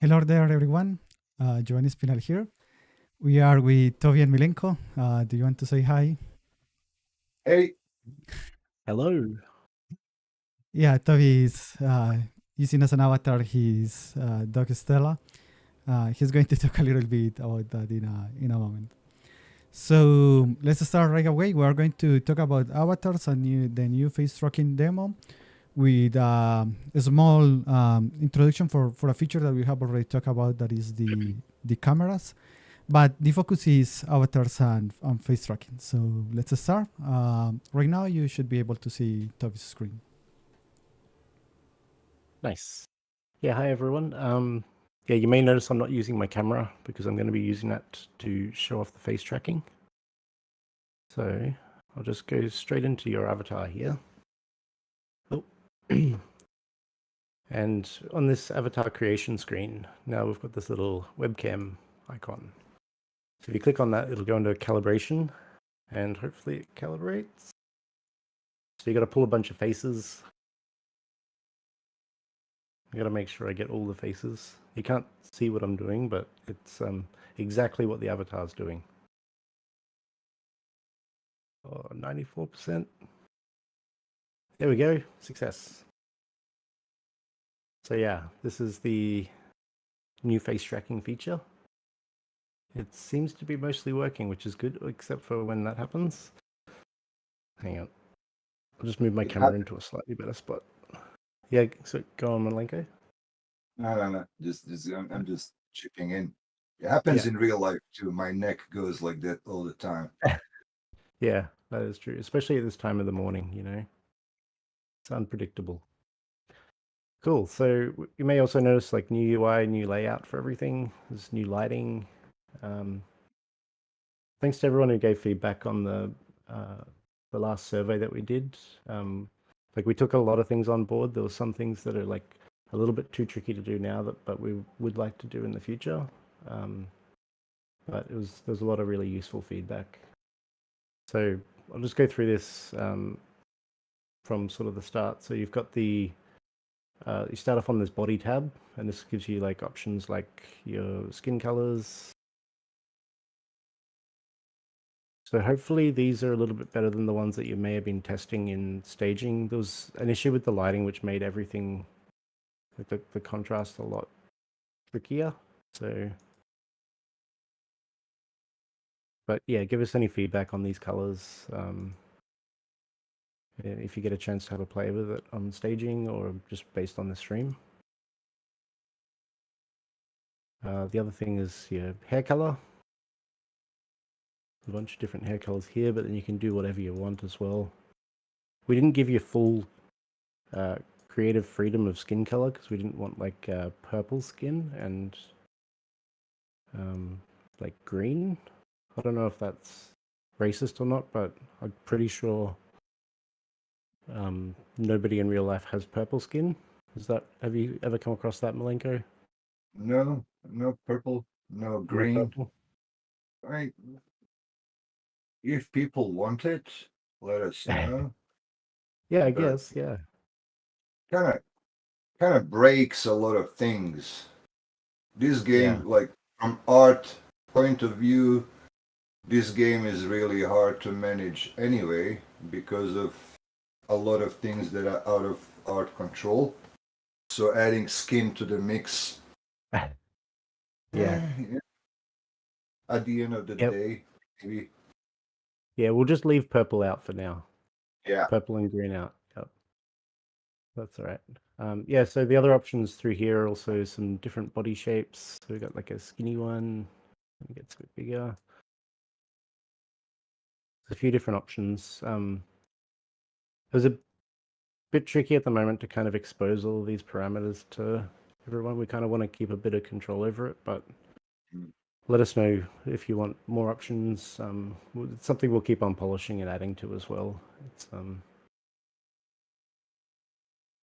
Hello there, everyone. Giovanni Spinal here. We are with Toby and Milenko. Do you want to say hi? Hey. Hello. Yeah, Toby is using as an avatar his dog Stella. He's going to talk a little bit about that in a moment. So let's start right away. We are going to talk about avatars and the new face tracking demo with a small introduction for a feature that we have already talked about, that is the cameras. But the focus is avatars and face tracking. So let's start. Right now, you should be able to see Toby's screen. Nice. Yeah, hi everyone. Yeah, you may notice I'm not using my camera because I'm going to be using that to show off the face tracking. So I'll just go straight into your avatar here. Oh. And on this avatar creation screen, now we've got this little webcam icon. So if you click on that, it'll go into calibration and hopefully it calibrates. So you got to pull a bunch of faces. I got to make sure I get all the faces. You can't see what I'm doing, but it's exactly what the avatar's doing. Oh, 94%. There we go. Success. So yeah, this is the new face tracking feature. It seems to be mostly working, which is good, except for when that happens. Hang on. I'll just move my camera into a slightly better spot. Yeah, so go on, Milenko. No. I'm just chipping in. It happens in real life too. My neck goes like that all the time. Yeah, that is true, especially at this time of the morning, you know. It's unpredictable. Cool. So you may also notice like new UI, new layout for everything. There's new lighting. Thanks to everyone who gave feedback on the last survey that we did. Like we took a lot of things on board. There were some things that are like a little bit too tricky to do now, but we would like to do in the future. But there's a lot of really useful feedback. So I'll just go through this from sort of the start. So you've got the you start off on this body tab, and this gives you like options like your skin colors. So hopefully these are a little bit better than the ones that you may have been testing in staging. There was an issue with the lighting which made everything, like the contrast, a lot trickier. So, but yeah, give us any feedback on these colors. If you get a chance to have a play with it on staging or just based on the stream. The other thing is your hair color. A bunch of different hair colors here, but then you can do whatever you want as well. We didn't give you full creative freedom of skin color because we didn't want like purple skin and like green. I don't know if that's racist or not, but I'm pretty sure nobody in real life has purple skin. Have you ever come across that, Milenko? No purple, no green. No purple? Right. If people want it, let us know. Yeah, I guess, yeah. Kind of breaks a lot of things. This game, like from art point of view, this game is really hard to manage anyway because of a lot of things that are out of art control. So adding skin to the mix. Yeah. At the end of the day, maybe. Yeah, we'll just leave purple out for now. Yeah. Purple and green out. Yep. That's all right. Yeah, so the other options through here are also some different body shapes. So we've got like a skinny one. It gets a bit bigger. There's a few different options. It was a bit tricky at the moment to kind of expose all of these parameters to everyone. We kind of want to keep a bit of control over it, but let us know if you want more options. It's something we'll keep on polishing and adding to as well. It's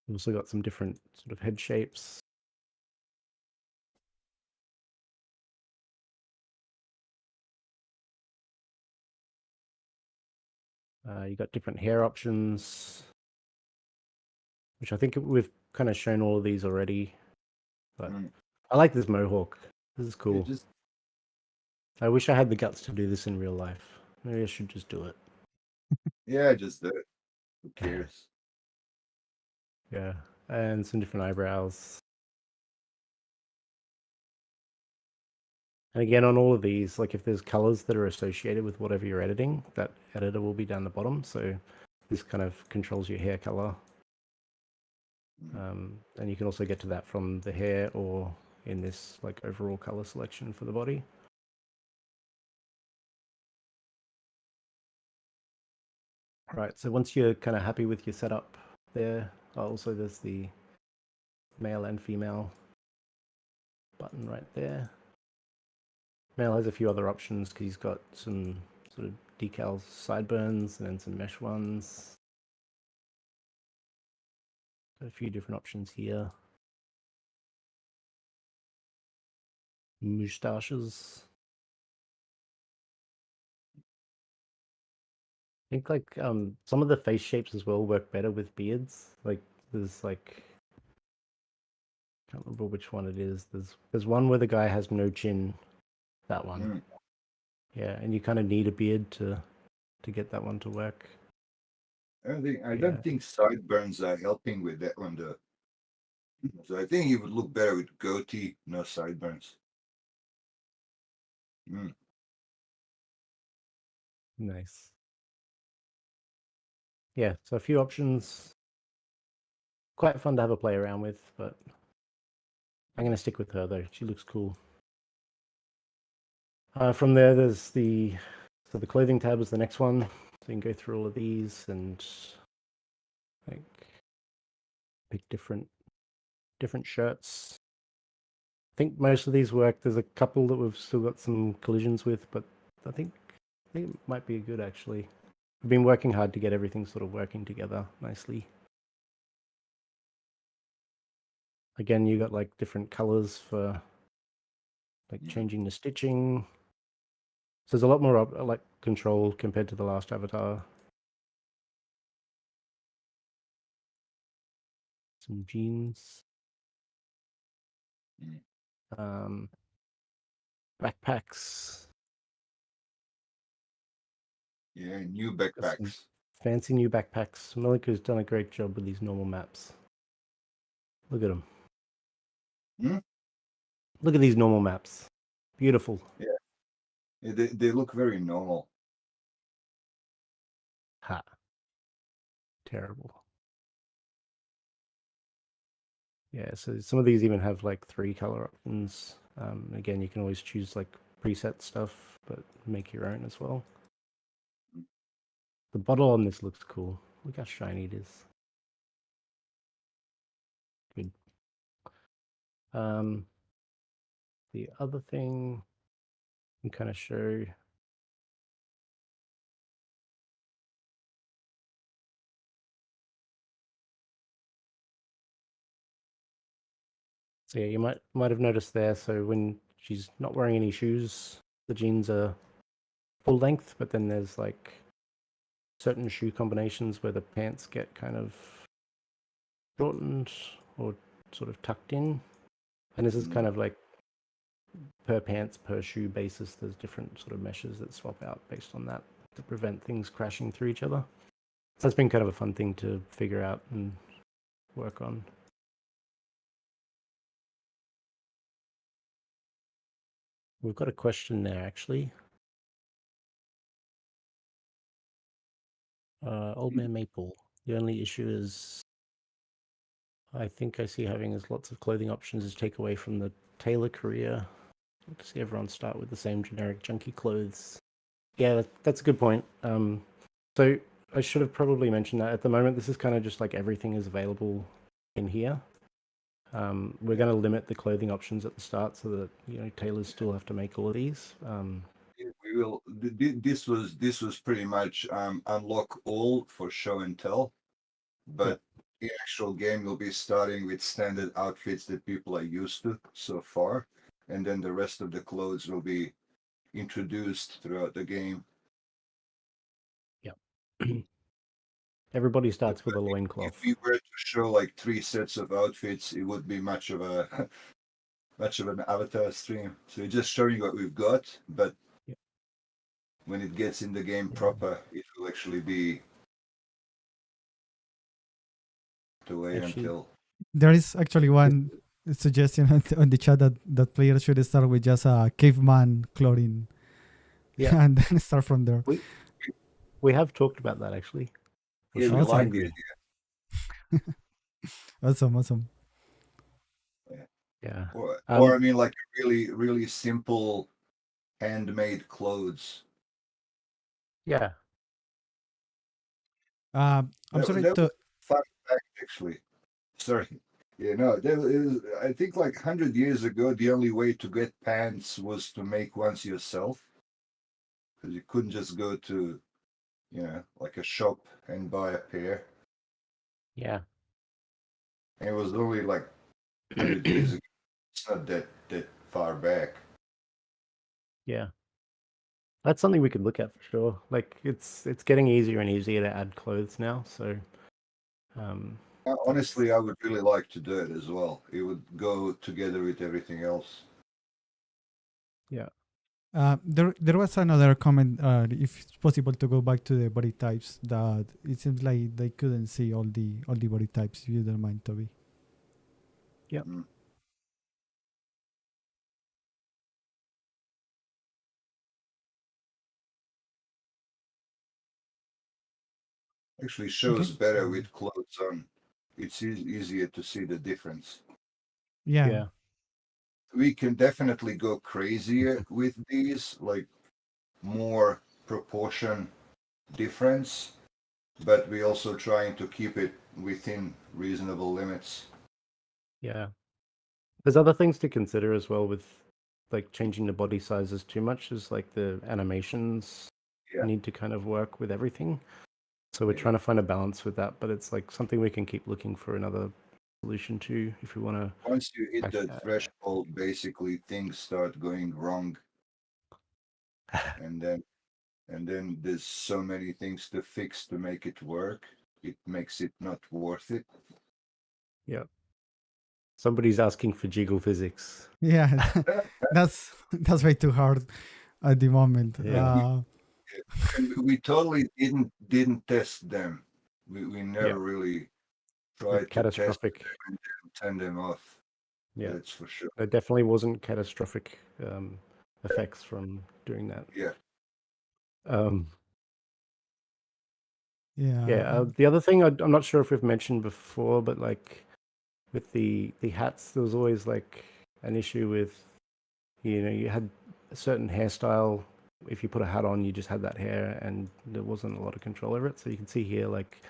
we've also got some different sort of head shapes. You got different hair options, which I think we've kind of shown all of these already. But I like this mohawk. This is Yeah, cool. just I wish I had the guts to do this in real life. Maybe I should just do it. just do it. Who cares? Yeah, and some different eyebrows. And again, on all of these, like if there's colors that are associated with whatever you're editing, that editor will be down the bottom. So this kind of controls your hair color. And you can also get to that from the hair or in this like overall color selection for the body. Right, so once you're kind of happy with your setup there, also there's the male and female button right there. Male has a few other options because he's got some sort of decals, sideburns, and then some mesh ones. Got a few different options here. Moustaches. I think like some of the face shapes as well work better with beards. Like there's like I can't remember which one it is. There's one where the guy has no chin. That one. Yeah, and you kind of need a beard to get that one to work. I don't think sideburns are helping with that one though. So I think he would look better with goatee, no sideburns. Nice. Yeah, so a few options. Quite fun to have a play around with, but I'm going to stick with her though. She looks cool. From there, there's the clothing tab is the next one. So you can go through all of these and like pick different shirts. I think most of these work. There's a couple that we've still got some collisions with, but I think it might be good actually. We've been working hard to get everything sort of working together nicely. Again, you got like different colors for like changing the stitching. So there's a lot more like control compared to the last avatar. Some jeans. Backpacks. Yeah, new backpacks. Fancy new backpacks. Milenko's done a great job with these normal maps. Look at them. Look at these normal maps. Beautiful. Yeah, they look very normal. Ha. Terrible. Yeah, so some of these even have like 3 color options. Again, you can always choose like preset stuff, but make your own as well. The bottle on this looks cool. Look how shiny it is. Good. The other thing I can kind of show. So yeah, you might have noticed there. So when she's not wearing any shoes, the jeans are full length, but then there's like certain shoe combinations where the pants get kind of shortened or sort of tucked in. And this is kind of like per pants, per shoe basis. There's different sort of meshes that swap out based on that to prevent things crashing through each other. So that's been kind of a fun thing to figure out and work on. We've got a question there actually. Old Man Maple. The only issue is I think I see having as lots of clothing options is take away from the tailor career. To see everyone start with the same generic junky clothes. Yeah, that's a good point. So I should have probably mentioned that at the moment, this is kind of just like everything is available in here. We're going to limit the clothing options at the start so that tailors still have to make all of these. We will. This was pretty much unlock all for show and tell, but the actual game will be starting with standard outfits that people are used to so far, and then the rest of the clothes will be introduced throughout the game. Yeah. Everybody starts with a loincloth. If we were to show like 3 sets of outfits, it would be much of a much of an avatar stream. So we're just showing what we've got, but when it gets in the game proper, it will actually be the way until. There is actually one suggestion on the chat that players should start with just a caveman clothing. Yeah. And then start from there. We have talked about that actually. Yeah, we like the idea. Awesome. Yeah. Or I mean, like really, really simple handmade clothes. Yeah. I'm sorry to. Fun fact, actually. Sorry. Yeah, no, I think like 100 years ago, the only way to get pants was to make ones yourself. Because you couldn't just go to, like a shop and buy a pair. Yeah. And it was only like 100 years ago. It's not that far back. Yeah. That's something we could look at for sure. Like it's getting easier and easier to add clothes now. So honestly, I would really like to do it as well. It would go together with everything else. Yeah. There was another comment. If it's possible to go back to the body types, that it seems like they couldn't see all the body types. If you don't mind, Toby. Yep. Actually shows better with clothes on. It's easier to see the difference. Yeah. We can definitely go crazier with these, like more proportion difference, but we're also trying to keep it within reasonable limits. Yeah. There's other things to consider as well with like changing the body sizes too much, is like the animations need to kind of work with everything. So we're trying to find a balance with that, but it's like something we can keep looking for another solution to if we want to. Once you hit the threshold, basically things start going wrong, and then there's so many things to fix to make it work. It makes it not worth it. Yeah. Somebody's asking for jiggle physics. Yeah, that's way too hard at the moment. And we totally didn't test them. We never really tried to test them and then turn them off. Yeah, that's for sure. There definitely wasn't catastrophic effects from doing that. Yeah. The other thing I'm not sure if we've mentioned before, but like with the hats, there was always like an issue with, you had a certain hairstyle. If you put a hat on, you just had that hair, and there wasn't a lot of control over it. So you can see here, like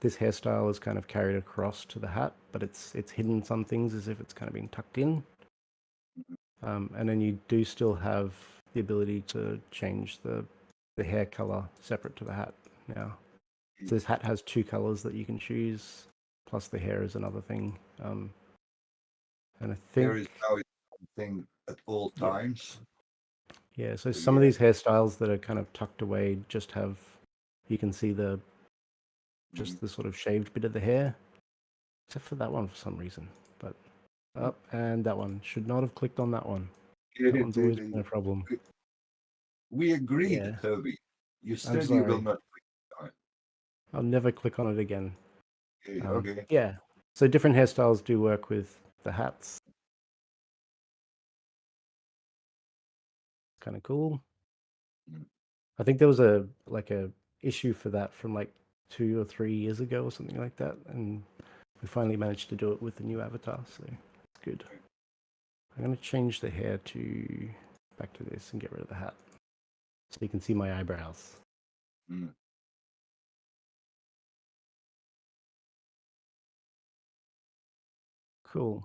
this hairstyle is kind of carried across to the hat, but it's hidden some things as if it's kind of being tucked in. And then you do still have the ability to change the hair color separate to the hat now. So this hat has 2 colors that you can choose, plus the hair is another thing. And I think there is now a thing at all times. Yeah, so some of these hairstyles that are kind of tucked away just have, you can see the sort of shaved bit of the hair, except for that one for some reason. But and that one should not have clicked on that one. That one's always been a problem. We agreed, Toby. You said you will not click on it. I'll never click on it again. Okay. Yeah. So different hairstyles do work with the hats. Kind of cool. I think there was a issue for that from like 2 or 3 years ago or something like that, and we finally managed to do it with the new avatar, so it's good. I'm going to change the hair to back to this and get rid of the hat, so you can see my eyebrows. Cool.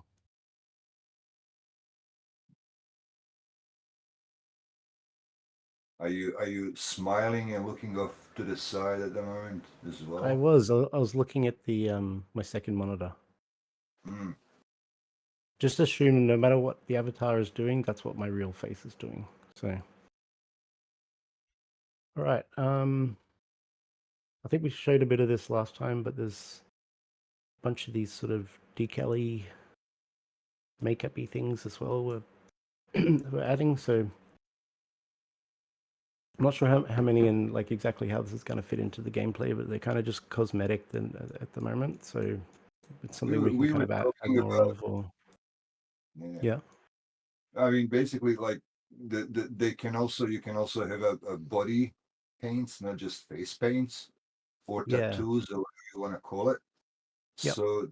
Are you smiling and looking off to the side at the moment as well? I was looking at the my second monitor. Just assume no matter what the avatar is doing, that's what my real face is doing. So, all right. I think we showed a bit of this last time, but there's a bunch of these sort of decal-y makeup-y things as well we're adding. So I'm not sure how many and like exactly how this is going to fit into the gameplay, but they're kind of just cosmetic at the moment. So it's something we can We kind were of add talking more about, of, or yeah. I mean, basically, like you can also have a body paints, not just face paints or tattoos or whatever you want to call it. Yep. So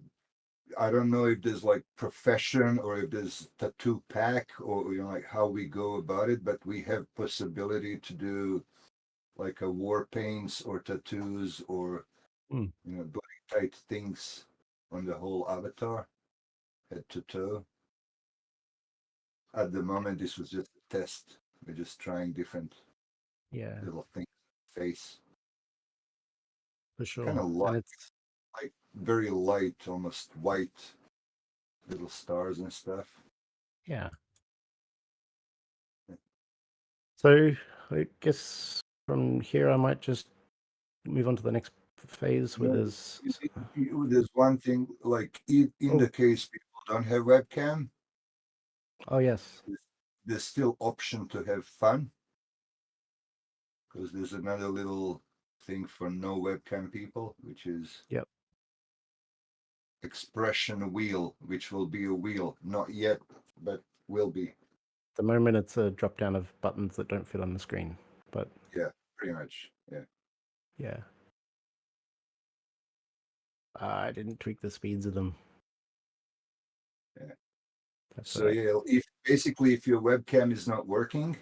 I don't know if there's like profession or if there's tattoo pack or like how we go about it, but we have possibility to do like a war paints or tattoos or body tight things on the whole avatar, head to toe. At the moment, this was just a test. We're just trying different little things. Face. For sure. Kind of light, and it's like very light, almost white little stars and stuff. Yeah. So I guess from here I might just move on to the next phase where there's one thing, like in the case people don't have webcam. Oh yes. There's still option to have fun. Because there's another little thing for no webcam people, which is expression wheel, which will be a wheel. Not yet, but will be. At the moment it's a drop down of buttons that don't fit on the screen, but yeah, pretty much. Yeah. I didn't tweak the speeds of them. Yeah. That's So if your webcam is not working,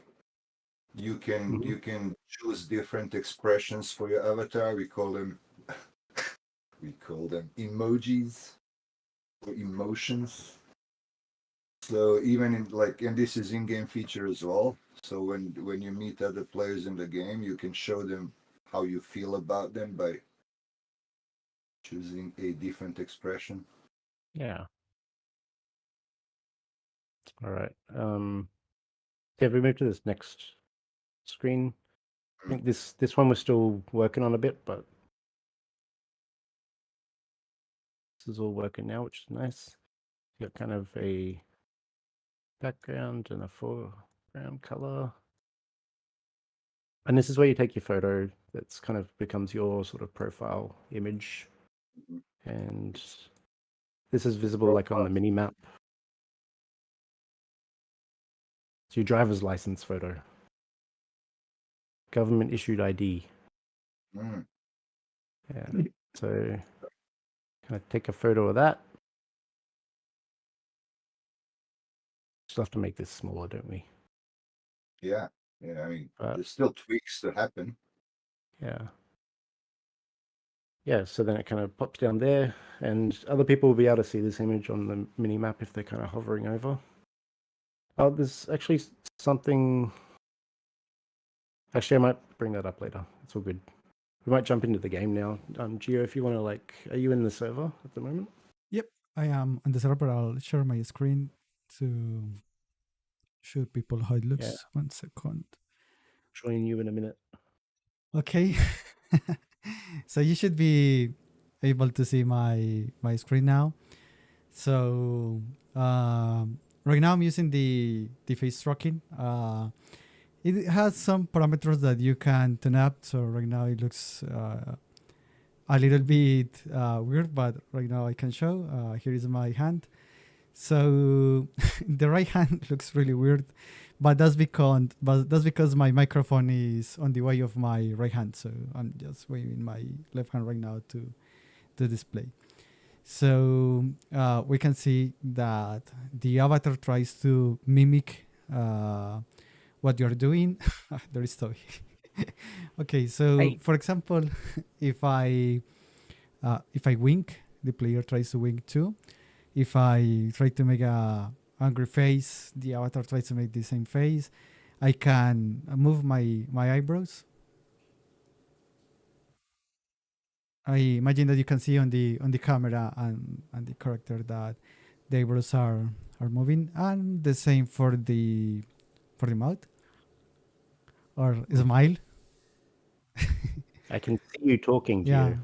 you can choose different expressions for your avatar. We call them emojis or emotions. So even and this is in-game feature as well. So when you meet other players in the game, you can show them how you feel about them by choosing a different expression. Yeah. All right. If we move to this next screen, I think this one we're still working on a bit, but this is all working now, which is nice. You got kind of a background and a foreground color. And this is where you take your photo that's kind of becomes your sort of profile image. And this is visible like on the mini map. It's your driver's license photo. Government issued ID. Yeah. So kind of take a photo of that. Still have to make this smaller, don't we? Yeah. I mean, there's still tweaks to happen. Yeah, so then it kind of pops down there, and other people will be able to see this image on the mini map if they're kind of hovering over. Oh, there's actually something. Actually, I might bring that up later. It's all good. We might jump into the game now. Gio, if you want to, are you in the server at the moment? Yep, I am on the server. I'll share my screen to show people how it looks. 1 second. Join you in a minute. Okay. So you should be able to see my screen now. So right now I'm using the Facetracking. It has some parameters that you can turn up. So right now it looks a little bit weird, but right now I can show. Here is my hand. So the right hand looks really weird, but that's because my microphone is on the way of my right hand. So I'm just waving my left hand right now to display. So we can see that the avatar tries to mimic what you're doing. There is Toby. Okay, so for example, if I wink, the player tries to wink too. If I try to make a angry face, the avatar tries to make the same face. I can move my eyebrows. I imagine that you can see on the camera and the character that the eyebrows are moving, and the same for the mouth or smile. I can see you talking to Yeah, you.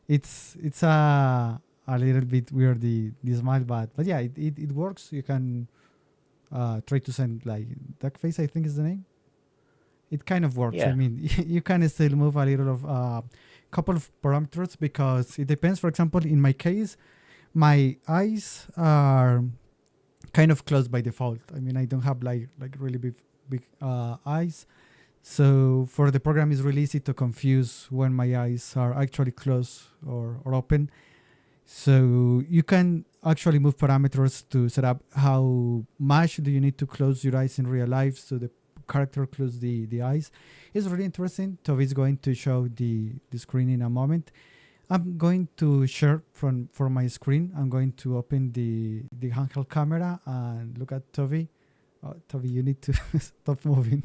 it's a a little bit weird the smile, but yeah, it works. You can try to send like duck face, I think is the name. It kind of works. I Yeah. mean, you can still move a little of couple of parameters because it depends. For example, in my case, my eyes are kind of closed by default. I mean, I don't have like really big eyes. So for the program, it's really easy to confuse when my eyes are actually closed or open. So you can actually move parameters to set up how much do you need to close your eyes in real life so the character close the eyes. It's really interesting. Toby is going to show the screen in a moment. I'm going to share from my screen. I'm going to open the handheld camera and look at Toby. Toby, you need to stop moving.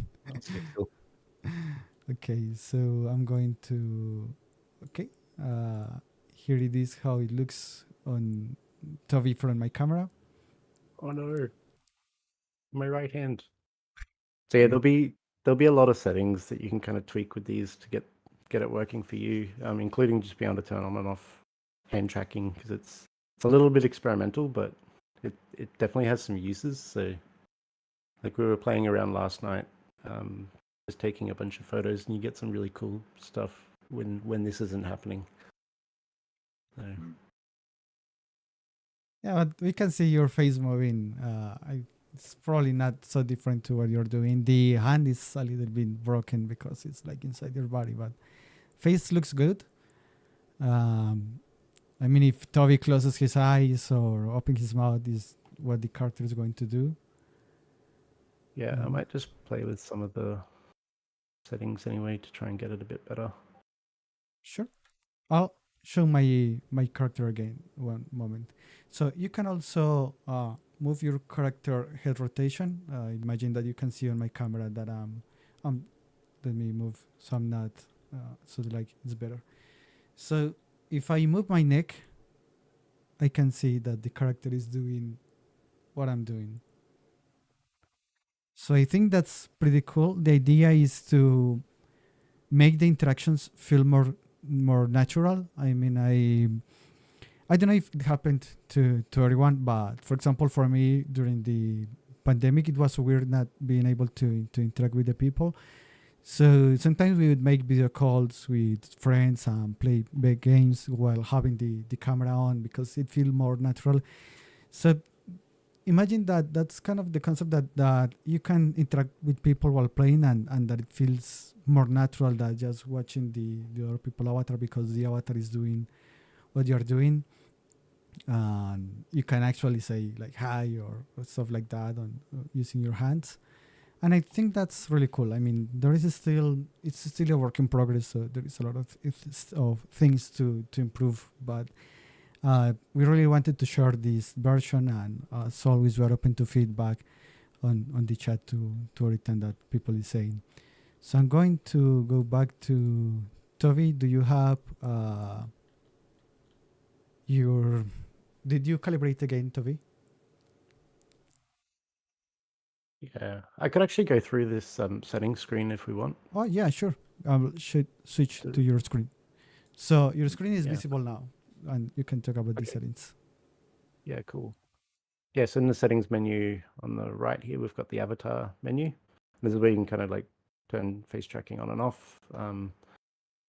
Okay, so I'm going to. Okay, here it is how it looks on Toby from my camera. Oh no, my right hand. So yeah, there'll be a lot of settings that you can kind of tweak with these to get it working for you, including just being able to turn on and off hand tracking because it's a little bit experimental, but it definitely has some uses. So like we were playing around last night, just taking a bunch of photos, and you get some really cool stuff when this isn't happening. So. Yeah, but we can see your face moving. It's probably not so different to what you're doing. The hand is a little bit broken because it's like inside your body, but face looks good. I mean, if Toby closes his eyes or opens his mouth, is what the character is going to do. Yeah, I might just play with some of the settings anyway to try and get it a bit better. Sure. I'll show my character again one moment. So you can also move your character head rotation. Imagine that you can see on my camera that let me move so I'm not so like it's better. So if I move my neck, I can see that the character is doing what I'm doing. So I think that's pretty cool. The idea is to make the interactions feel more natural. I mean, I don't know if it happened to everyone, but for example, for me during the pandemic, it was weird not being able to interact with the people. So sometimes we would make video calls with friends and play big games while having the camera on because it feels more natural. So imagine that's kind of the concept that you can interact with people while playing and that it feels more natural than just watching the other people avatar because the avatar is doing what you're doing. And you can actually say like hi or stuff like that on using your hands. And I think that's really cool. I mean, it's still a work in progress, so there is a lot of things to improve. But we really wanted to share this version, and as always, we're open to feedback on the chat to everything that people is saying. So I'm going to go back to Toby. Do you have did you calibrate again, Toby? Yeah, I could actually go through this settings screen if we want. Oh yeah, sure. I will switch to your screen. So your screen is visible now, and you can talk about the settings. Yeah, cool. Yeah, so in the settings menu on the right here, we've got the avatar menu. This is where you can kind of like turn face tracking on and off. You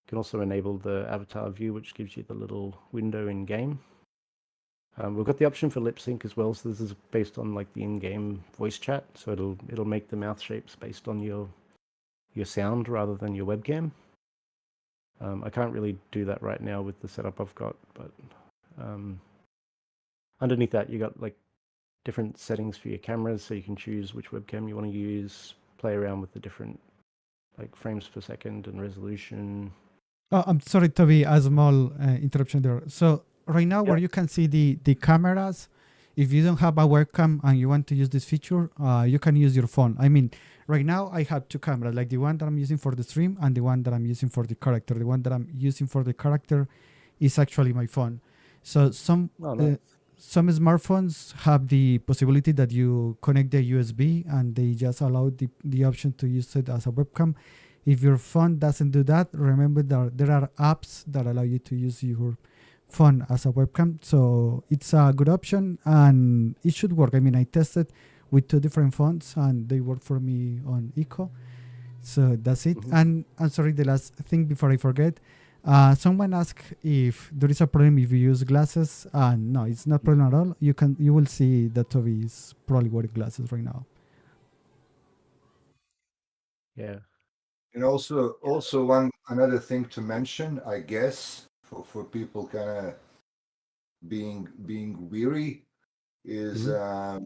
can also enable the avatar view, which gives you the little window in game. We've got the option for lip sync as well, so this is based on like the in-game voice chat, so it'll make the mouth shapes based on your sound rather than your webcam. I can't really do that right now with the setup I've got, but underneath that you got like different settings for your cameras, so you can choose which webcam you want to use, play around with the different like frames per second and resolution. Oh, I'm sorry, Toby, a small interruption there. So right now where you can see the cameras, if you don't have a webcam and you want to use this feature, you can use your phone. I mean, right now I have two cameras, like the one that I'm using for the stream and the one that I'm using for the character. The one that I'm using for the character is actually my phone. So some smartphones have the possibility that you connect the USB and they just allow the option to use it as a webcam. If your phone doesn't do that, remember that there are apps that allow you to use your phone as a webcam. So it's a good option and it should work. I mean, I tested with 2 different phones and they work for me on Eco. So that's it. Mhm. And I'm sorry, the last thing before I forget. Someone asked if there is a problem if you use glasses. No, it's not a problem at all. You will see that Toby is probably wearing glasses right now. Yeah. And also another thing to mention, I guess, for people kind of being weary is the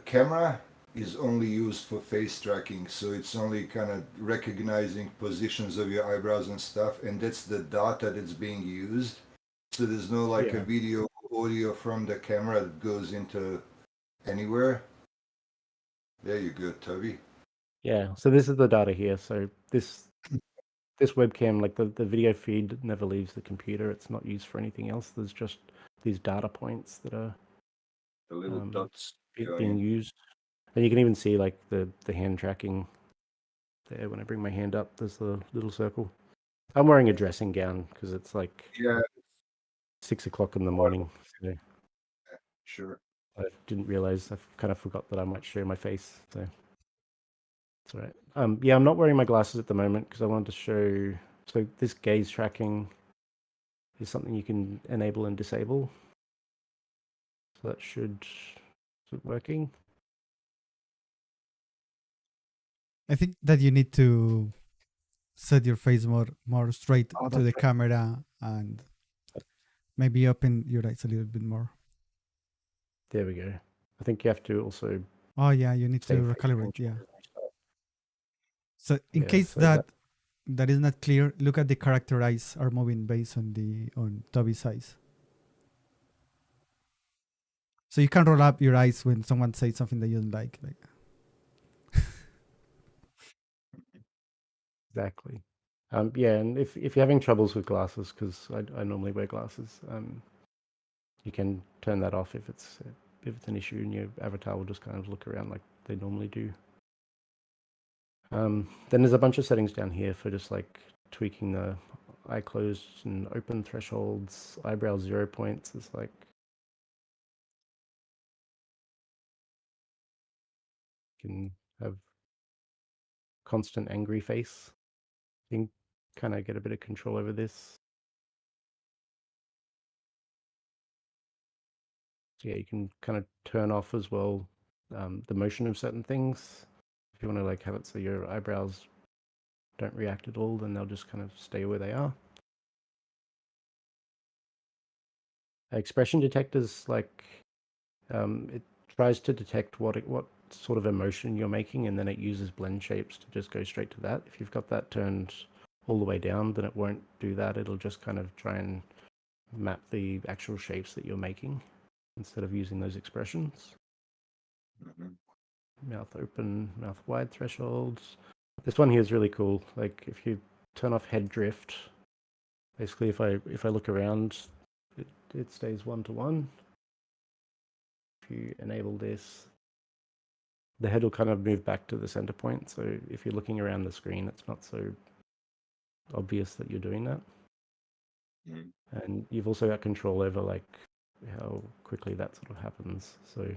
camera is only used for face tracking, so it's only kind of recognizing positions of your eyebrows and stuff, and that's the data that's being used. So there's no like a Yeah. video audio from the camera that goes into anywhere. There you go, Toby. Yeah. So this is the data here. So this webcam, like the video feed never leaves the computer. It's not used for anything else. There's just these data points that are The little dots being going. used. And you can even see like the hand tracking there. When I bring my hand up, there's the little circle. I'm wearing a dressing gown because it's like Yeah, 6 o'clock in the morning. So sure. I didn't realize. I kind of forgot that I might show my face. So it's all right. Yeah, I'm not wearing my glasses at the moment because I wanted to show. So this gaze tracking is something you can enable and disable. So that should is it working? I think that you need to set your face more straight to that's the right. camera and maybe open your eyes a little bit more. There we go. I think you have to also. Oh yeah, you need to save face recalibrate. change. Yeah. So in Yeah, case so that is not clear, look at the character eyes are moving based on Toby's eyes. So you can roll up your eyes when someone says something that you don't like. Exactly. Yeah, and if you're having troubles with glasses, because I normally wear glasses, you can turn that off if it's an issue, and your avatar will just kind of look around like they normally do. Then there's a bunch of settings down here for just like tweaking the eye closed and open thresholds, eyebrow 0 points. It's like you can have constant angry face. You can kind of get a bit of control over this. So yeah, you can kind of turn off as well the motion of certain things. If you want to like have it so your eyebrows don't react at all, then they'll just kind of stay where they are. Expression detectors, like it tries to detect what sort of emotion you're making, and then it uses blend shapes to just go straight to that. If you've got that turned all the way down, then it won't do that. It'll just kind of try and map the actual shapes that you're making instead of using those expressions. Mouth open, mouth wide thresholds. This one here is really cool. Like if you turn off head drift, basically if I look around, it stays 1-to-1. If you enable this, the head will kind of move back to the center point. So if you're looking around the screen, it's not so obvious that you're doing that. And you've also got control over like how quickly that sort of happens. So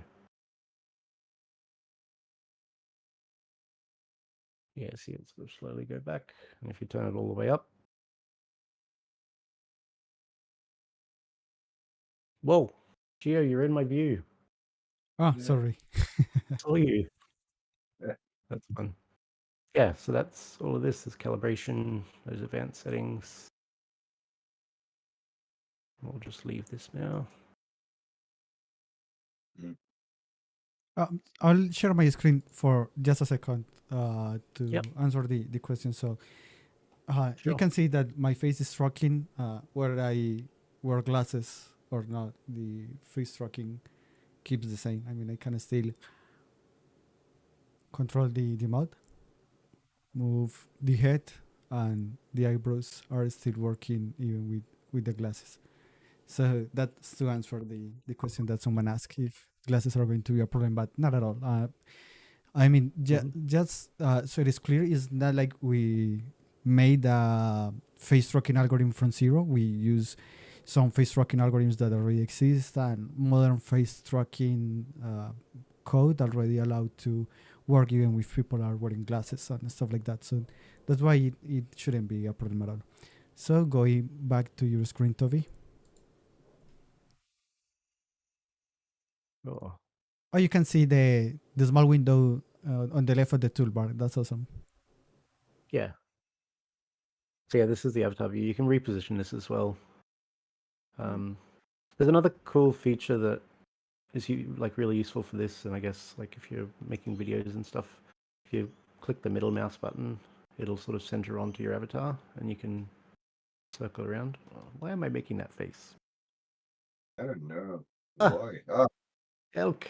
yeah, see it sort of slowly go back. And if you turn it all the way up, whoa, Gio, you're in my view. Oh, sorry. I saw you. That's fun. Yeah, so that's all of this is calibration, those advanced settings. We'll just leave this now. I'll share my screen for just a second to answer the question. So you can see that my face is tracking whether I wear glasses or not. The face tracking keeps the same. I mean, I can still control the mouth, move the head, and the eyebrows are still working even with the glasses. So that's to answer the question that someone asked if glasses are going to be a problem, but not at all. I mean, just so it is clear, it's not like we made a face tracking algorithm from zero. We use some face tracking algorithms that already exist, and modern face tracking code already allowed to work even if people are wearing glasses and stuff like that. So that's why it shouldn't be a problem at all. So going back to your screen, Toby. Oh, you can see the small window on the left of the toolbar. That's awesome. Yeah. So yeah, this is the avatar view. You can reposition this as well. There's another cool feature that is like really useful for this, and I guess like if you're making videos and stuff, if you click the middle mouse button, it'll sort of center onto your avatar, and you can circle around. Why am I making that face? I don't know. Ah. Why? Elk.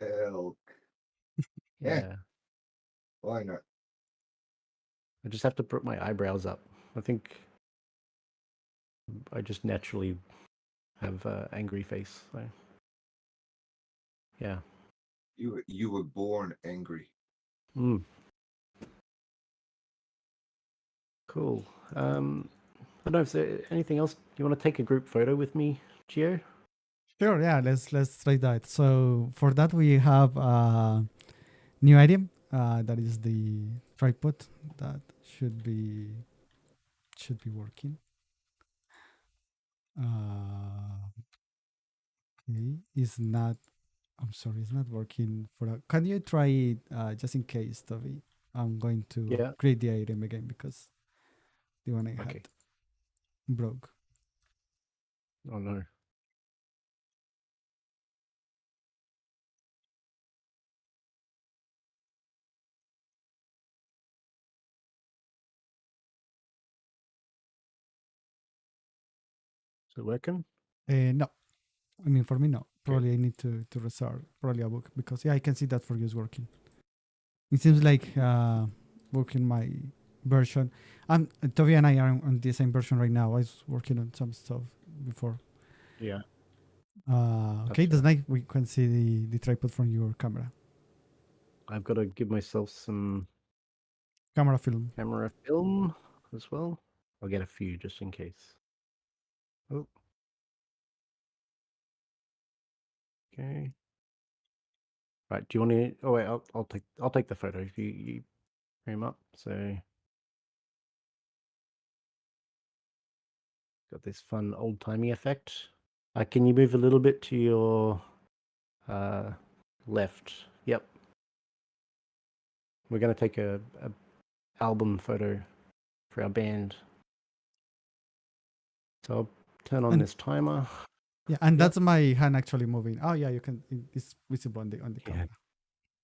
Elk. Yeah. Why not? I just have to put my eyebrows up. I think I just naturally have an angry face. So. Yeah. You were born angry. Cool. I don't know if there's anything else. You want to take a group photo with me, Gio? Sure, yeah, let's try that. So for that we have a new item that is the tripod that should be working. Okay, it's not. I'm sorry, it's not working for a. Can you try it just in case, Toby? I'm going to create the item again because the one I had broke. Oh no. Is it working? No, I mean for me no. Probably I need to restart probably a book because I can see that for you is working. It seems like working my version. Toby and I are on the same version right now. I was working on some stuff before. Yeah. Okay, that's nice. We can see the tripod from your camera. I've got to give myself some camera film as well. I'll get a few just in case. Oh. Okay. Right. Do you want to? Oh wait, I'll take the photo if you frame up. So got this fun old timey effect. Can you move a little bit to your left? Yep. We're gonna take a album photo for our band. So I'll turn on this timer. Yeah, and that's my hand actually moving. Oh yeah, you can. It's visible on the camera.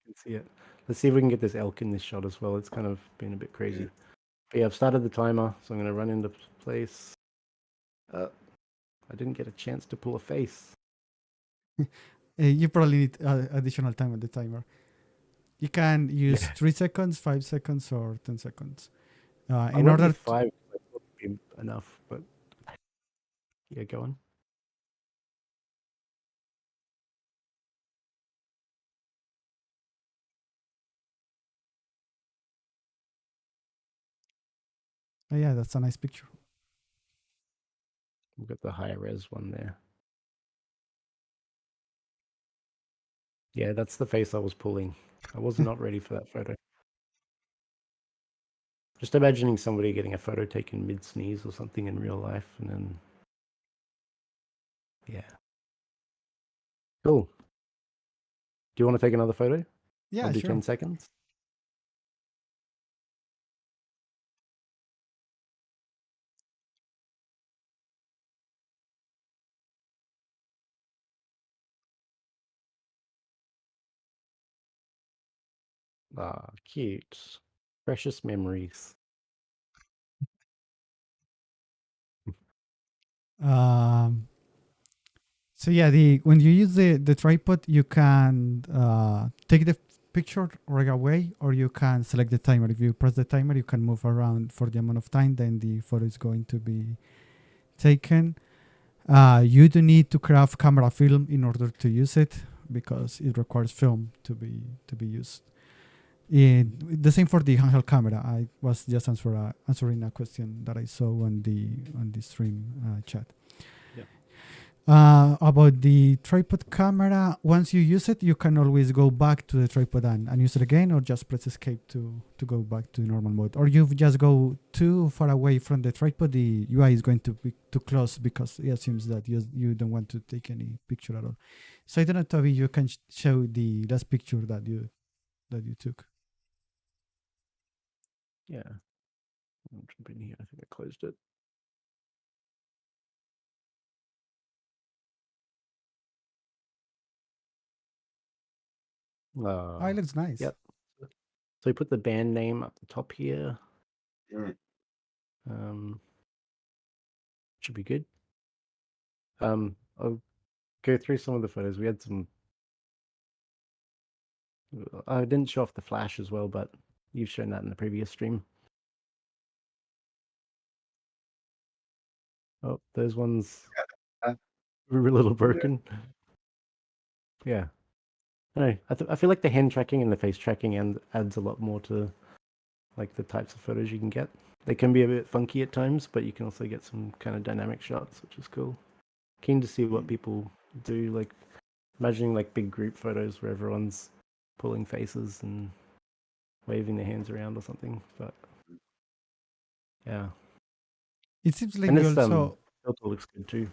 You can see it. Let's see if we can get this elk in this shot as well. It's kind of been a bit crazy. Yeah. But yeah, I've started the timer, so I'm going to run into place. I didn't get a chance to pull a face. You probably need additional time on the timer. You can use 3 seconds, 5 seconds, or 10 seconds. In order 5 would be enough, but yeah, go on. Oh yeah, that's a nice picture. We've got the higher res one there. Yeah, that's the face I was pulling. I was not ready for that photo. Just imagining somebody getting a photo taken mid-sneeze or something in real life, and then... Yeah. Cool. Do you want to take another photo? Yeah, I'll do sure. 10 seconds. Ah, cute. Precious memories. So yeah, when you use the tripod, you can take the picture right away, or you can select the timer. If you press the timer, you can move around for the amount of time, then the photo is going to be taken. You do need to craft camera film in order to use it because it requires film to be used. The same for the handheld camera. I was just answering a question that I saw on the stream chat. About the tripod camera, once you use it, you can always go back to the tripod and use it again, or just press escape to go back to normal mode. Or you just go too far away from the tripod, the UI is going to be too close because it assumes that you don't want to take any picture at all. So I don't know, Toby, you can show the last picture that you took. Yeah. I'll jump in here. I think I closed it. Oh, it looks nice. Yep. So we put the band name up the top here. Should be good. I'll go through some of the photos. We had some. I didn't show off the flash as well, but you've shown that in the previous stream. Oh, those ones were a little broken. Yeah. I feel like the hand tracking and the face tracking adds a lot more to like the types of photos you can get. They can be a bit funky at times, but you can also get some kind of dynamic shots, which is cool. Keen to see what people do, like imagining like big group photos where everyone's pulling faces and waving their hands around or something. But yeah, It seems like and we this also filter looks good too.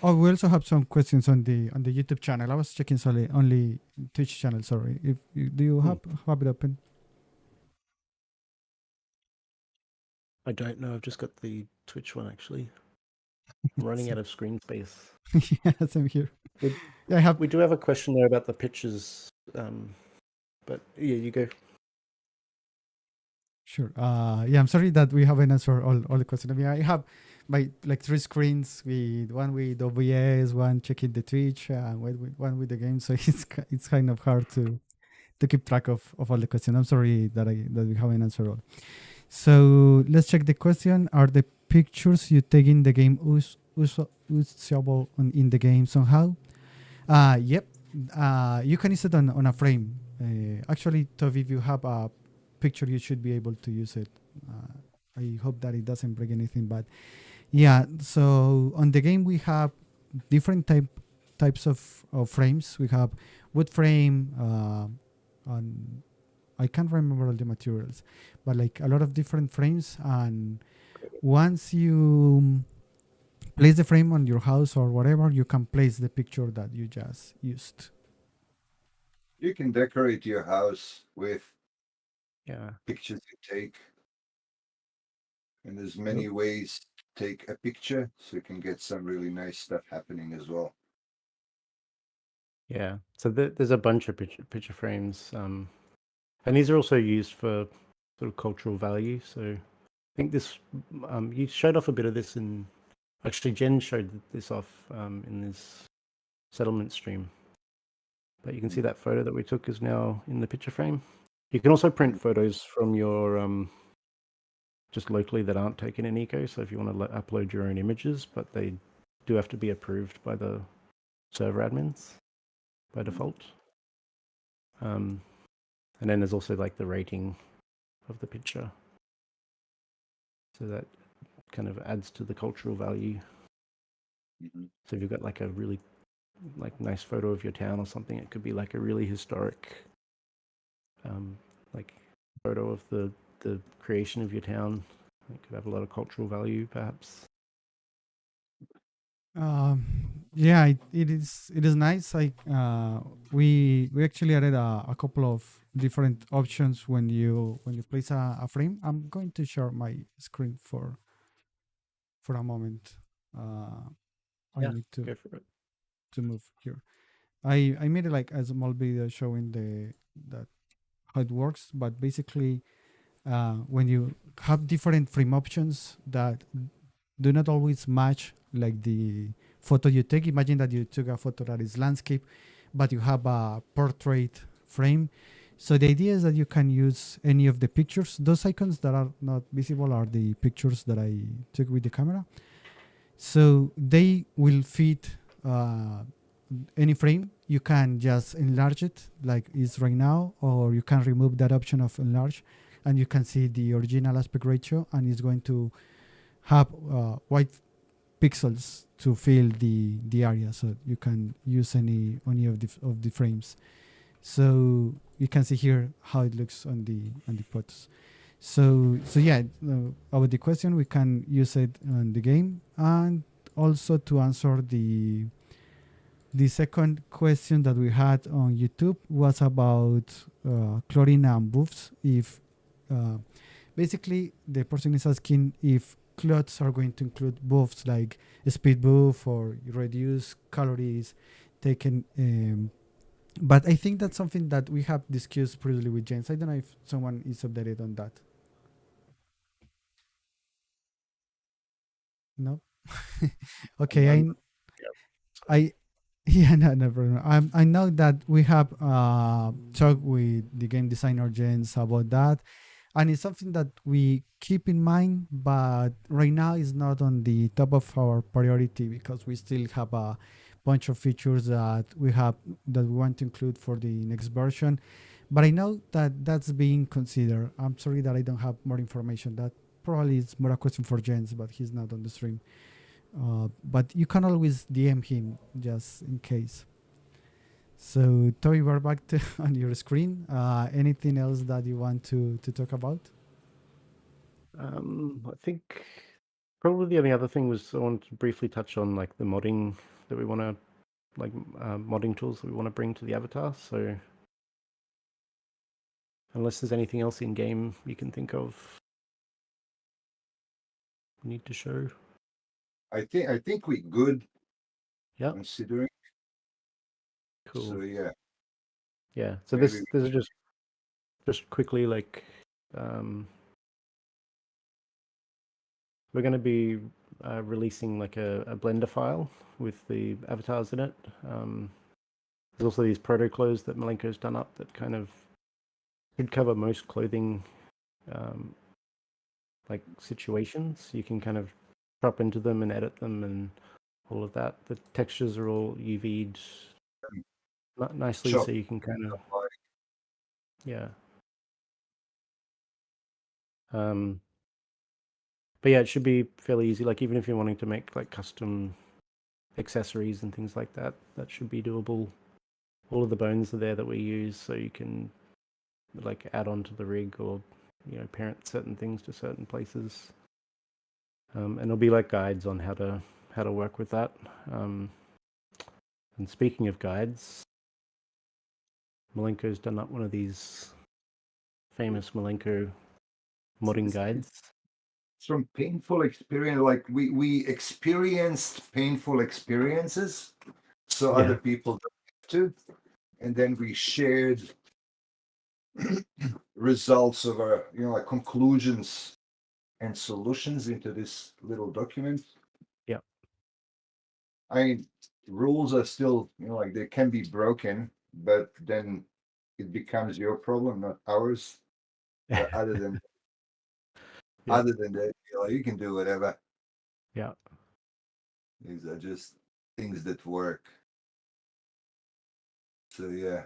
Oh, we also have some questions on the YouTube channel. I was checking only Twitch channel. Sorry, do you have it open? I don't know. I've just got the Twitch one actually. I'm running out of screen space. Yeah, same here. We do have a question there about the pictures, but yeah, you go. Sure. Yeah, I'm sorry that we haven't answered all the questions. I mean, I have my like 3 screens with one with OBS, one checking the Twitch, one with the game. So it's kind of hard to keep track of all the questions. I'm sorry that we haven't answered all. So let's check the question. Are the pictures you take in the game usable in the game somehow? Yep. You can use it on a frame. Actually, Toby, if you have a picture, you should be able to use it. I hope that it doesn't break anything, but yeah. So on the game, we have different types of frames. We have wood frame, on I can't remember all the materials, but like a lot of different frames. And once you place the frame on your house or whatever, you can place the picture that you just used. You can decorate your house with pictures you take. And there's many ways to take a picture, so you can get some really nice stuff happening as well. Yeah, so there's a bunch of picture frames, and these are also used for sort of cultural value. So I think this, you showed off a bit of this in, actually Jen showed this off in this settlement stream. But you can see that photo that we took is now in the picture frame. You can also print photos from your, just locally that aren't taken in Eco. So if you want to upload your own images, but they do have to be approved by the server admins by default. And then there's also like the rating of the picture. So that kind of adds to the cultural value. So if you've got like a really like nice photo of your town or something, it could be like a really historic like photo of the creation of your town. It could have a lot of cultural value perhaps. Yeah, it is nice. Like we actually added a couple of different options when you place a frame. I'm going to share my screen for a moment. I need to go for it. to move here. I made like a small video showing that how it works, but basically when you have different frame options that do not always match like the photo you take. Imagine that you took a photo that is landscape, but you have a portrait frame. So the idea is that you can use any of the pictures. Those icons that are not visible are the pictures that I took with the camera. So they will fit any frame, you can just enlarge it like is right now, or you can remove that option of enlarge, and you can see the original aspect ratio, and it's going to have white pixels to fill the area, so you can use any of the frames. So you can see here how it looks on the photos. So yeah, about the question, we can use it on the game, and also to answer the second question that we had on YouTube was about chlorine and buffs. If basically the person is asking if clothes are going to include buffs like speed buff or reduce calories taken. But I think that's something that we have discussed previously with James. I don't know if someone is updated on that. No. Okay. I yeah, no problem. I know that we have talked with the game designer Jens about that, and it's something that we keep in mind, but right now it's not on the top of our priority because we still have a bunch of features that we want to include for the next version. But I know that that's being considered. I'm sorry that I don't have more information. That probably is more a question for Jens, but he's not on the stream. But you can always DM him just in case. So, Toby, we're back to on your screen. Anything else that you want to talk about? I think probably the only other thing was I wanted to briefly touch on like the modding that we want to like modding tools that we want to bring to the avatar. So unless there's anything else in game you can think of, we need to show. I think we good. Yeah. Considering. Cool. So yeah. Yeah. So Maybe this is just quickly like we're going to be releasing like a Blender file with the avatars in it. There's also these proto clothes that Milenko's done up that kind of could cover most clothing like situations. You can kind of drop into them and edit them and all of that. The textures are all UV'd nicely, so you can kind of yeah. But yeah, it should be fairly easy. Like even if you're wanting to make like custom accessories and things like that, that should be doable. All of the bones are there that we use, so you can like add on to the rig or parent certain things to certain places. And there'll be like guides on how to work with that. And speaking of guides, Milenko's done up one of these famous Milenko modding guides. From painful experience, like we experienced painful experiences, so other people don't have to, and then we shared results of our like conclusions and solutions into this little document. Yeah. I mean, rules are still like they can be broken, but then it becomes your problem, not ours. But other than that, you can do whatever. Yeah. These are just things that work. So yeah.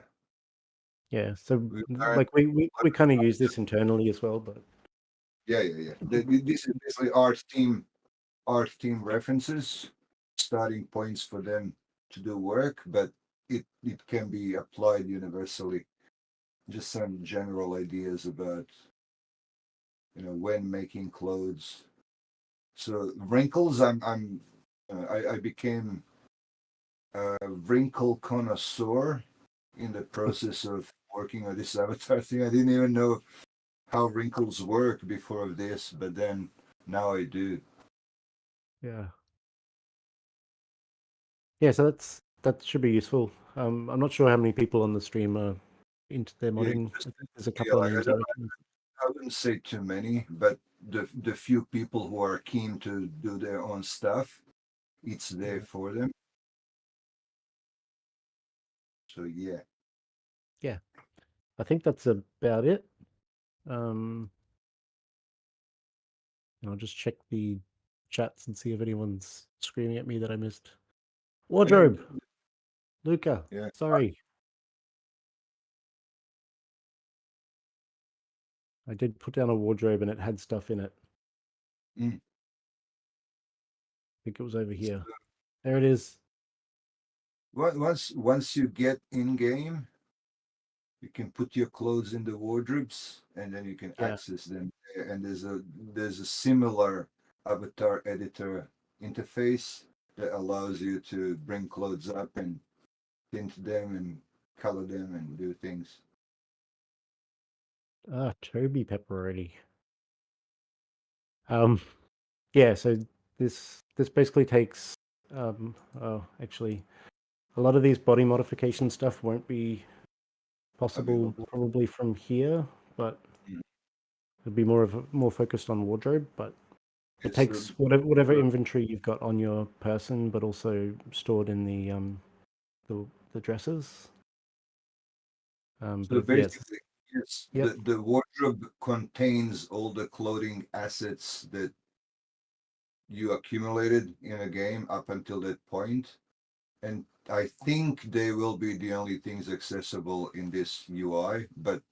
Yeah. So like we kind of use this internally as well, but yeah. This is basically art team references, starting points for them to do work, but it can be applied universally. Just some general ideas about when making clothes. So wrinkles, I became a wrinkle connoisseur in the process of working on this avatar thing. I didn't even know how wrinkles work before of this, but then now I do. Yeah. Yeah, so that should be useful. I'm not sure how many people on the stream are into their modding. I think there's a couple of names. I wouldn't say too many, but the few people who are keen to do their own stuff, it's there for them. So yeah. Yeah, I think that's about it. And I'll just check the chats and see if anyone's screaming at me that I missed. Wardrobe. Luca. Yeah. Sorry. I did put down a wardrobe and it had stuff in it. Mm. I think it was over here. There it is. Once you get in game, you can put your clothes in the wardrobes, and then you can access them. And there's a similar avatar editor interface that allows you to bring clothes up and tint them and color them and do things. Toby pepperoni. Yeah, so this basically takes actually a lot of these body modification stuff won't be possible Available. probably from here, but Mm. it'd be more focused on wardrobe, but it Yes, takes whatever inventory you've got on your person, but also stored in the dresses. so But basically, yes, yep. the wardrobe contains all the clothing assets that you accumulated in a game up until that point. And I think they will be the only things accessible in this UI, but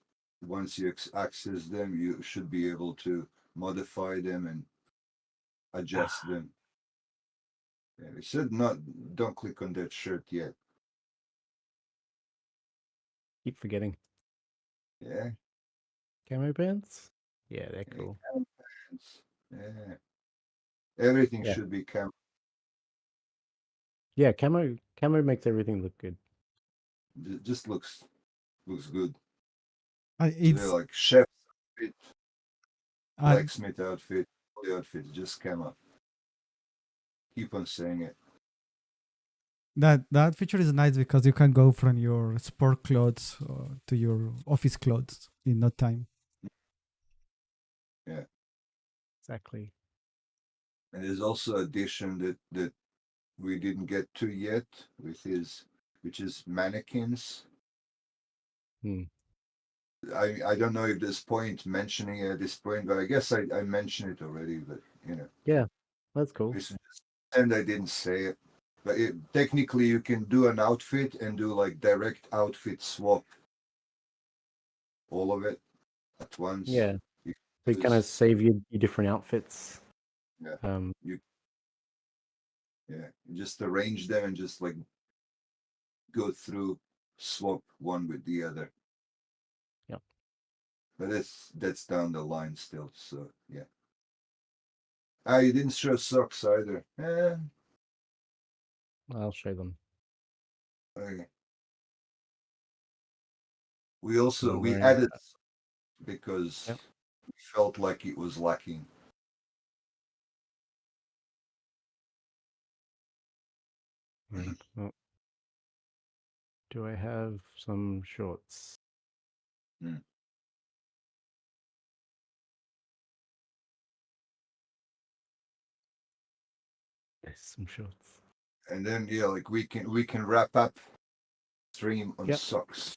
once you access them, you should be able to modify them and adjust them. Yeah, it said don't click on that shirt yet. Keep forgetting. Yeah. Camo pants? Yeah, they're cool. Yeah. Everything Yeah. should be camo. Yeah, camo makes everything look good. It just looks good. It's They're like chef outfit, uh, blacksmith outfit, all the outfits, just camo. Keep on saying it. that feature is nice because you can go from your sport clothes to your office clothes in no time. Yeah. Exactly. And there's also addition that we didn't get to yet, which is mannequins. I don't know if there's point mentioning it at this point, but I guess I mentioned it already. But Yeah, that's cool. And I didn't say it, but technically you can do an outfit and do like direct outfit swap, all of it at once. Yeah, so you kind of save your different outfits. Yeah. You just arrange them and just like go through, swap one with the other. Yep. But that's down the line still. So yeah. You didn't show socks either. I'll show them. Okay. We wearing added because we felt like it was lacking. Oh. Do I have some shorts? Mm. Yes, some shorts. And then like we can wrap up stream on socks.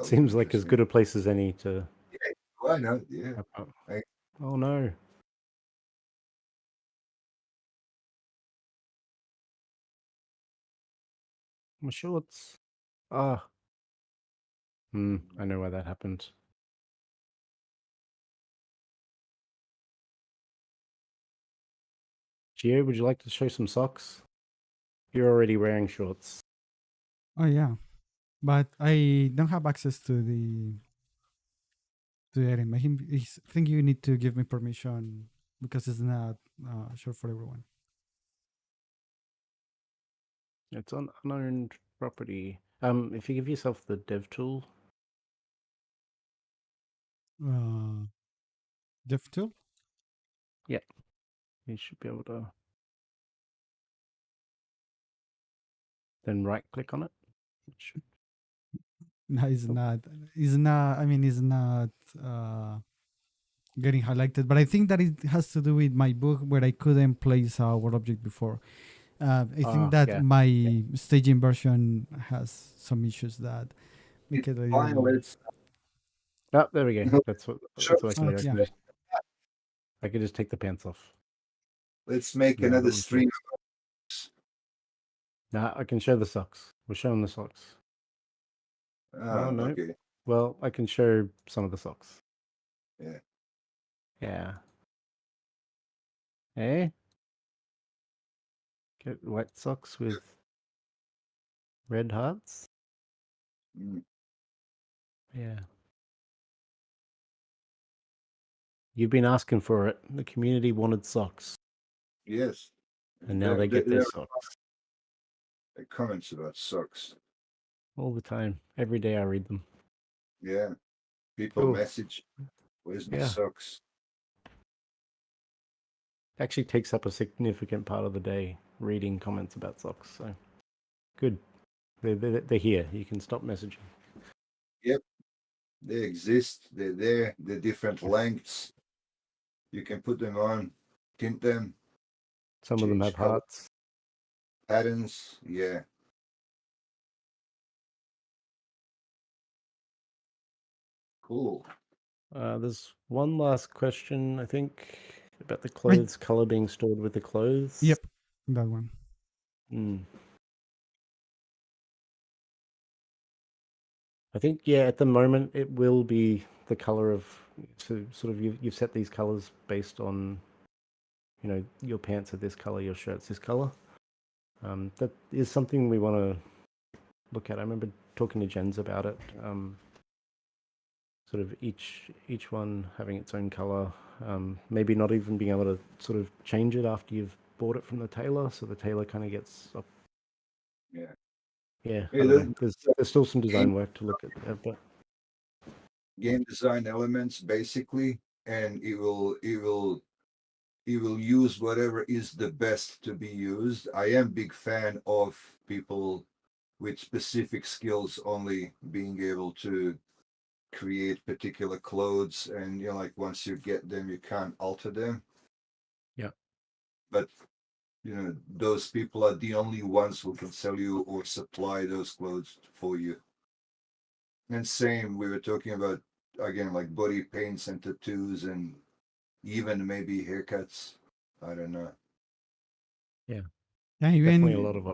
Seems like as good a place as any to. Yeah, why not? Yeah. Oh no. My shorts. I know why that happened. Gio, would you like to show some socks? You're already wearing shorts. Oh yeah, but I don't have access to Erin. I think you need to give me permission because it's not sure for everyone. It's on unowned property. If you give yourself the dev tool. Dev tool? Yeah. You should be able to then right click on it. No, it's not. It's not. I mean, it's not getting highlighted. But I think that it has to do with my book where I couldn't place a word object before. I think that my staging version has some issues that make it a little. Oh, there we go. That's what I can do. I can just take the pants off. Let's make another stream. Nah, I can show the socks. We're showing the socks. Oh, no. Okay. Well, I can show some of the socks. Yeah. Yeah. Eh? Get white socks with red hearts? Mm. Yeah. You've been asking for it. The community wanted socks, Yes. and now they get their There socks are comments about socks. all the time. Every day I read them. Yeah. People Cool. message, where's my Yeah. socks? Actually takes up a significant part of the day reading comments about socks. So good. They're here. You can stop messaging. Yep. They exist. They're there. They're different lengths. You can put them on, tint them, Some of them have change color hearts. patterns. Yeah. Cool. There's one last question, I think, about the clothes color being stored with the clothes. Yep, that one. I think, yeah, at the moment it will be the color of, so sort of you've set these colors based on, you know, your pants are this color, your shirt's this color. That is something we want to look at. I remember talking to Jens about it. Sort of each one having its own color. Maybe not even being able to sort of change it after you've bought it from the tailor, so the tailor kind of gets up. Yeah. Yeah, I Hey, don't know. There's still some design work to look at, but game design elements basically, and it will use whatever is the best to be used. I am big fan of people with specific skills only being able to create particular clothes, and you know, like once you get them you can't alter them. yeah. But you know, those people are the only ones who can sell you or supply those clothes for you. And same, we were talking about again, like body paints and tattoos and even maybe haircuts. I don't know. Yeah, Yeah, definitely a lot of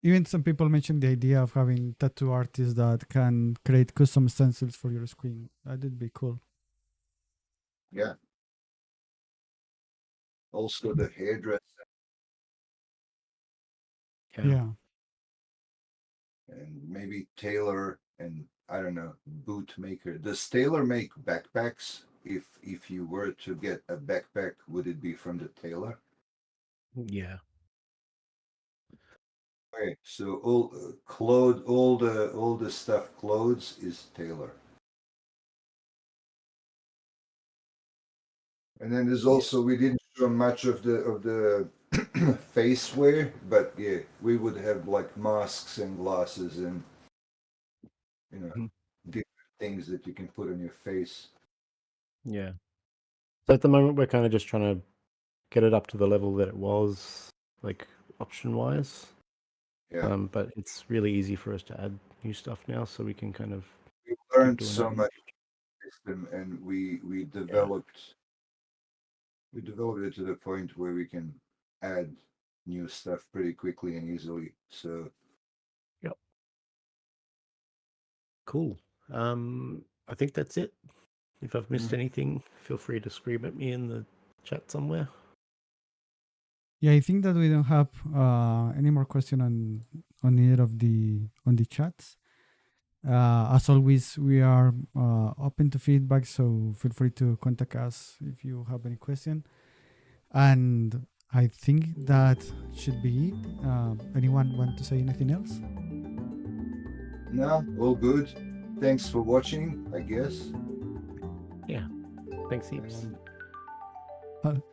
even some people mentioned the idea of having tattoo artists that can create custom stencils for your screen. That would be cool. Yeah. Also the hairdresser Yeah. and maybe tailor and I don't know, boot maker. Does tailor make backpacks? If you were to get a backpack, would it be from the tailor? Yeah. Okay, so all the stuff clothes is tailor. And then there's also we didn't show much of the face wear, but yeah, we would have like masks and glasses and you know different things that you can put on your face. Yeah. So at the moment we're kind of just trying to get it up to the level that it was, like option wise. Yeah. But it's really easy for us to add new stuff now, so we can kind of We learned doing so that. much system, and we developed it to the point where we can add new stuff pretty quickly and easily. So Yep. Cool. I think that's it. If I've missed anything, feel free to scream at me in the chat somewhere. Yeah, I think that we don't have any more question on either of the chats. As always, we are open to feedback, so feel free to contact us if you have any question. And I think that should be it. Anyone want to say anything else? no, all good. Thanks for watching, I guess. Yeah. Thanks heaps.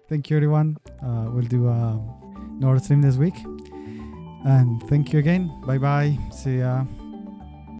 Thank you, everyone. We'll do another stream this week. And thank you again. Bye bye. See ya.